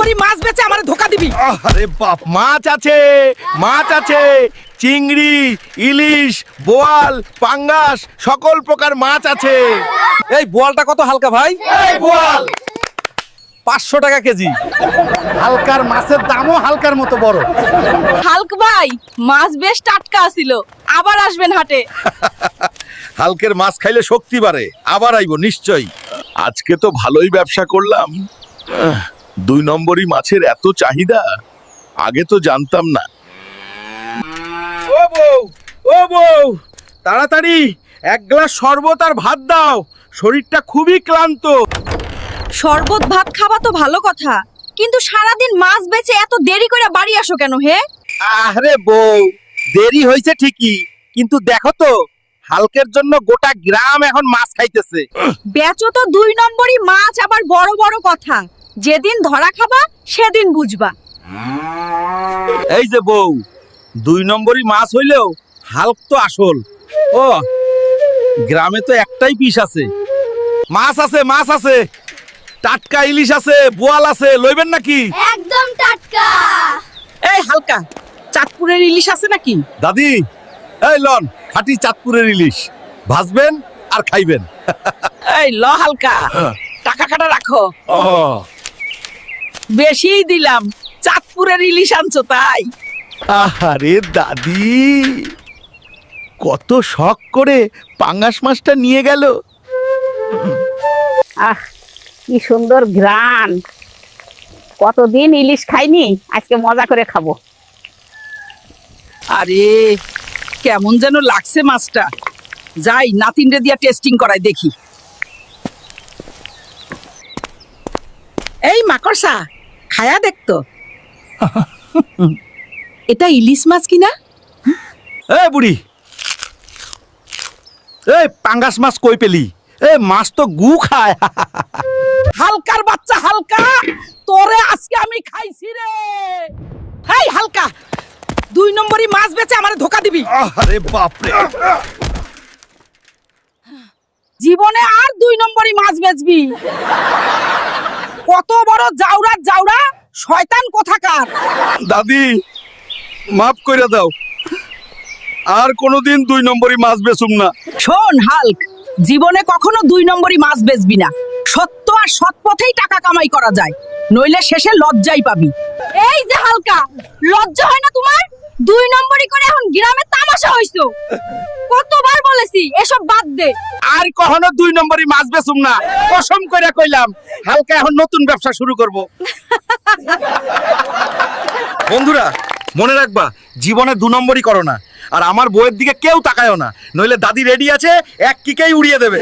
নম্বরই মাছ বেচে আমারে ধোকা দিবি। আরে বাপ, মাছ আছে, মাছ আছে, চিংড়ি, ইলিশ, বোয়াল, পাঙ্গাস, সকল প্রকার মাছ আছে। এই বোয়ালটা কত হালকা ভাই? এই বোয়াল 500 টাকা কেজি। হালকার মাছের দামও হালকার মতো বড়। হালক ভাই, মাছ বেশ টাটকা ছিল, আবার আসবেন হাটে। হালকের মাছ খাইলে শক্তি বাড়ে, আবার আইবো নিশ্চয়ই। আজকে তো ভালোই ব্যবসা করলাম। 2 নম্বরই মাছের এত চাহিদা, আগে তো জানতাম না। ও বউ, ও বউ, তাড়াতাড়ি 1 গ্লাস শরবত আর ভাত দাও, শরীরটা খুবই ক্লান্ত। শরবত ভাত খাওয়া তো ভালো কথা, কিন্তু সারাদিন মাছ বেচে এত দেরি করে বাড়ি আসো কেন হে? আরে বউ, দেরি হয়েছে ঠিকই, কিন্তু দেখো তো হালকের জন্য গোটা গ্রাম এখন মাছ খাইতেছে। বেচো তো 2 নম্বরই মাছ, আবার বড় বড় কথা। যেদিন ধরা খাবা সেদিন বুঝবা। এই যে বউ, 2 নম্বরই মাছ হইলেও হালক তো আসল। ও, গ্রামে তো একটাই পিস আছে। মাছ আছে, মাছ আছে, টাটকা ইলিশ আছে, বোয়াল আছে, লইবেন নাকি? একদম টাটকা। এই হালকা, চাঁদপুরের ইলিশ আছে নাকি? দাদি, এই লন খাঁটি চাঁদপুরের ইলিশ, ভাজবেন আর খাইবেন। এই ল হালকা, টাকা কাটা রাখো। ও, বেশিই দিলাম, চাঁদপুরের ইলিশ আনছো তাই। আরে দাদি, কত শখ করে পাঙ্গাস মাছটা নিয়ে গেল। আহ, কি সুন্দর ঘ্রাণ! কতদিন ইলিশ খাইনি, আজকে মজা করে খাবো। আরে কেমন যেন লাগছে মাছটা, যাই নাতিনরে দিয়া টেস্টিং করাই দেখি। এই মাকড়সা, খায়া দেখতো এটা ইলিশ মাছ কিনা? এই বুড়ি, এই পাঙ্গাস মাছ কই পেলি? এই মাছ তো গু খায়। হালকার বাচ্চা হালকা, তোরে আজকে আমি খাইছি রে। এই হালকা, 2 নম্বরই মাছ বেচে আমারে ধোকা দিবি। আরে বাপরে, জীবনে আর 2 নম্বরই মাছ বেচবি? কত বড় জাউরা জাউরা, শয়তান কোথাকার। দাদি মাফ কইরা দাও, আর কোনোদিন 2 নম্বরই মাছ বেচুম না। শোন হাল্ক, জীবনে কখনো 2 নম্বরই মাছ বেচবি না। সত্য আর সৎ পথেই টাকা কামাই করা যায়, নইলে শেষে লজ্জাই পাবি। এই যে হালকা, লজ্জা হয় না তোমার? 2 নম্বরই করে এখন গ্রামে তামাশা হইছো। কতবার বলেছি এসব বাদ দে। আর কখনো 2 নম্বরই মাছ বেচুম না, কসম কইরা কইলাম। হালকা এখন নতুন ব্যবসা শুরু করব। বন্ধুরা মনে রাখবা, জীবনে 2 নম্বরই করো না, আর আমার বউয়ের দিকে কেউ তাকায়ও না, নইলে দাদি রেডি আছে, এক কিকেই উড়িয়ে দেবে।